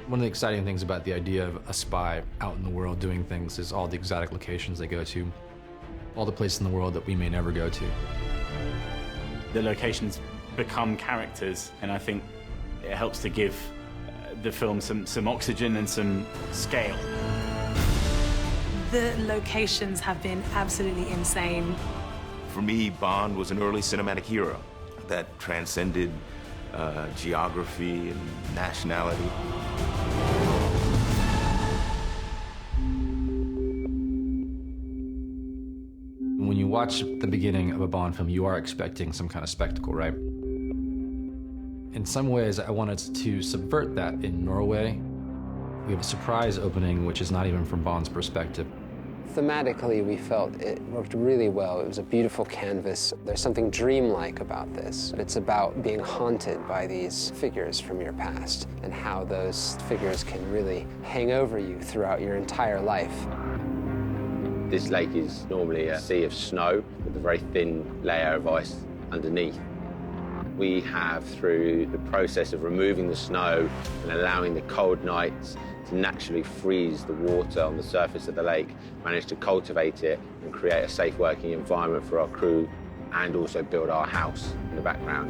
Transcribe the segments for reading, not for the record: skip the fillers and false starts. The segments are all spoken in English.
One of the exciting things about the idea of a spy out in the world doing things is all the exotic locations they go to, all the places in the world that we may never go to. The locations become characters, and I think it helps to give the film some oxygen and some scale. The locations have been absolutely insane. For me, Bond was an early cinematic hero that transcended geography and nationality. When you watch the beginning of a Bond film, you are expecting some kind of spectacle, right? In some ways, I wanted to subvert that in Norway. We have a surprise opening, which is not even from Bond's perspective. Thematically, we felt it worked really well. It was a beautiful canvas. There's something dreamlike about this. It's about being haunted by these figures from your past and how those figures can really hang over you throughout your entire life. This lake is normally a sea of snow with a very thin layer of ice underneath. We have, through the process of removing the snow and allowing the cold nights to naturally freeze the water on the surface of the lake, managed to cultivate it and create a safe working environment for our crew and also build our house in the background.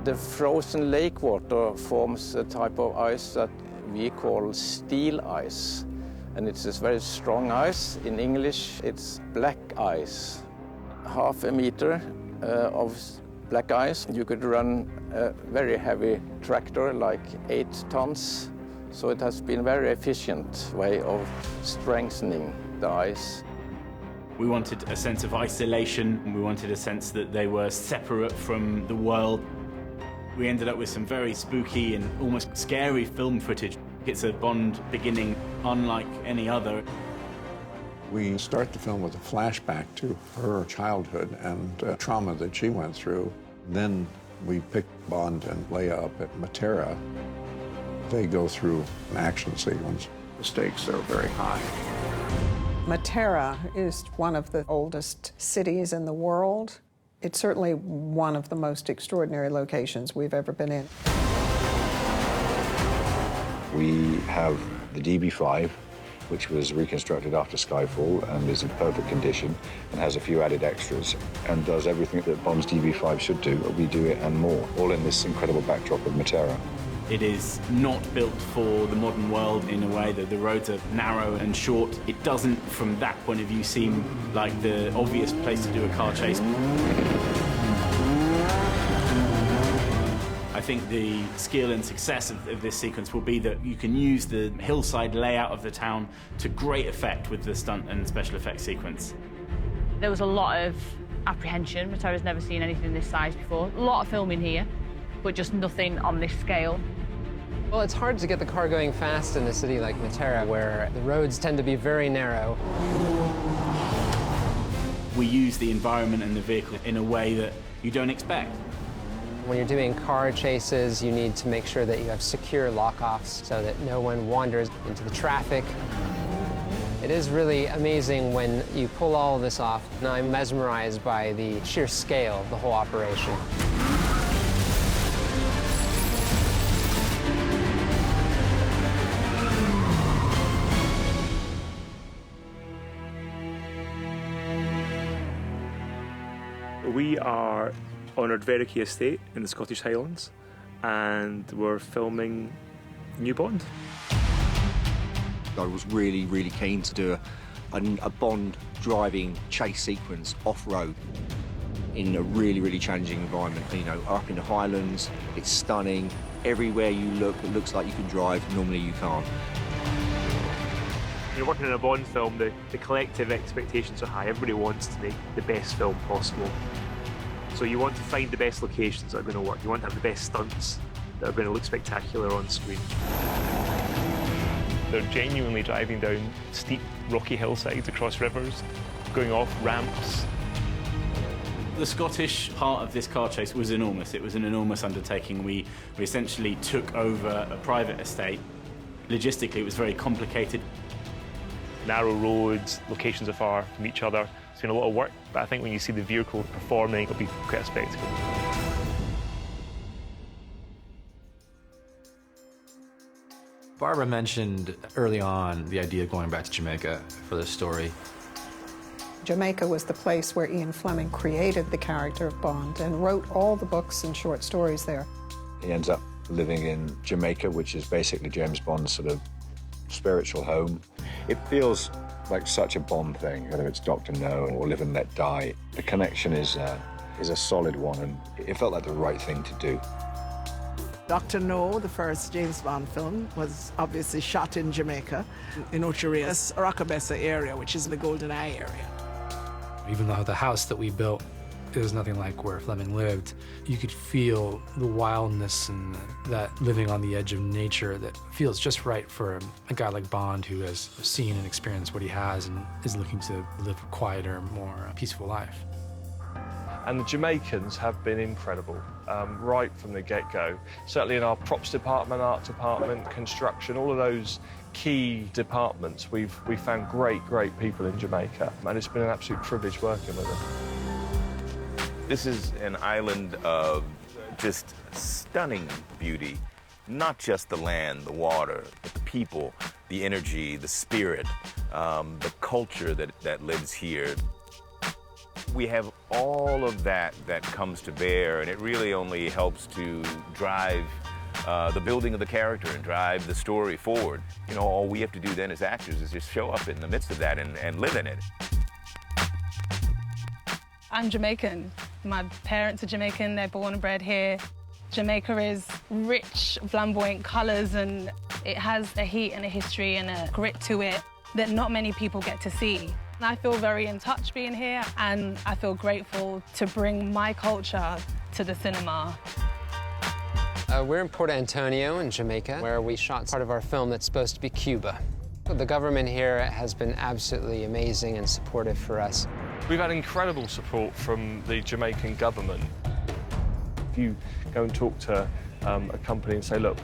The frozen lake water forms a type of ice that we call steel ice. And it's this very strong ice. In English, it's black ice. Half a meter of black ice. You could run a very heavy tractor, like 8 tons. So it has been a very efficient way of strengthening the ice. We wanted a sense of isolation, and we wanted a sense that they were separate from the world. We ended up with some very spooky and almost scary film footage. It's a Bond beginning unlike any other. We start the film with a flashback to her childhood and trauma that she went through. Then we pick Bond and Leia up at Matera. They go through an action sequence. The stakes are very high. Matera is one of the oldest cities in the world. It's certainly one of the most extraordinary locations we've ever been in. We have the DB5, which was reconstructed after Skyfall and is in perfect condition and has a few added extras and does everything that Bond's DB5 should do. We do it and more, all in this incredible backdrop of Matera. It is not built for the modern world in a way that the roads are narrow and short. It doesn't, from that point of view, seem like the obvious place to do a car chase. I think the skill and success of this sequence will be that you can use the hillside layout of the town to great effect with the stunt and special effects sequence. There was a lot of apprehension. Matera's never seen anything this size before. A lot of filming here, but just nothing on this scale. Well, it's hard to get the car going fast in a city like Matera, where the roads tend to be very narrow. We use the environment and the vehicle in a way that you don't expect. When you're doing car chases, you need to make sure that you have secure lock-offs so that no one wanders into the traffic. It is really amazing when you pull all of this off, and I'm mesmerized by the sheer scale of the whole operation. We are on Ardveriki Estate in the Scottish Highlands, and we're filming New Bond. I was really, really keen to do a Bond driving chase sequence off-road in a really, really challenging environment. You know, up in the Highlands, it's stunning. Everywhere you look, it looks like you can drive. Normally you can't. When you're working in a Bond film, the collective expectations are high. Everybody wants to make the best film possible. So you want to find the best locations that are going to work. You want to have the best stunts that are going to look spectacular on screen. They're genuinely driving down steep, rocky hillsides across rivers, going off ramps. The Scottish part of this car chase was enormous. It was an enormous undertaking. We essentially took over a private estate. Logistically, it was very complicated. Narrow roads, locations are far from each other. It's been a lot of work, but I think when you see the vehicle performing, it'll be quite a spectacle. Barbara mentioned early on the idea of going back to Jamaica for this story. Jamaica was the place where Ian Fleming created the character of Bond and wrote all the books and short stories there. He ends up living in Jamaica, which is basically James Bond's sort of spiritual home. It feels like such a Bond thing, whether it's Dr. No or Live and Let Die. The connection is a solid one, and it felt like the right thing to do. Dr. No, the first James Bond film, was obviously shot in Jamaica, in Ocho Rios, Rockabessa area, which is the Golden Eye area. Even though the house that we built is nothing like where Fleming lived, you could feel the wildness and that living on the edge of nature that feels just right for a guy like Bond, who has seen and experienced what he has and is looking to live a quieter, more peaceful life. And the Jamaicans have been incredible, right from the get-go. Certainly in our props department, art department, construction, all of those key departments, we've found great people in Jamaica, and it's been an absolute privilege working with them. This is an island of just stunning beauty. Not just the land, the water, but the people, the energy, the spirit, the culture that lives here. We have all of that comes to bear, and it really only helps to drive the building of the character and drive the story forward. You know, all we have to do then as actors is just show up in the midst of that and live in it. I'm Jamaican. My parents are Jamaican, they're born and bred here. Jamaica is rich, flamboyant colours, and it has a heat and a history and a grit to it that not many people get to see. I feel very in touch being here, and I feel grateful to bring my culture to the cinema. We're in Port Antonio in Jamaica, where we shot part of our film that's supposed to be Cuba. The government here has been absolutely amazing and supportive for us. We've had incredible support from the Jamaican government. If you go and talk to a company and say, look,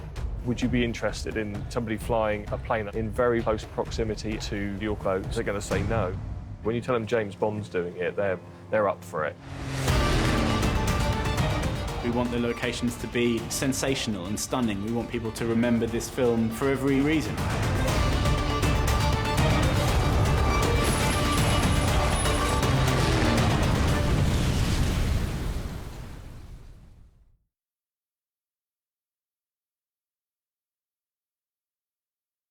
would you be interested in somebody flying a plane in very close proximity to your clothes? They're going to say no. When you tell them James Bond's doing it, they're up for it. We want the locations to be sensational and stunning. We want people to remember this film for every reason.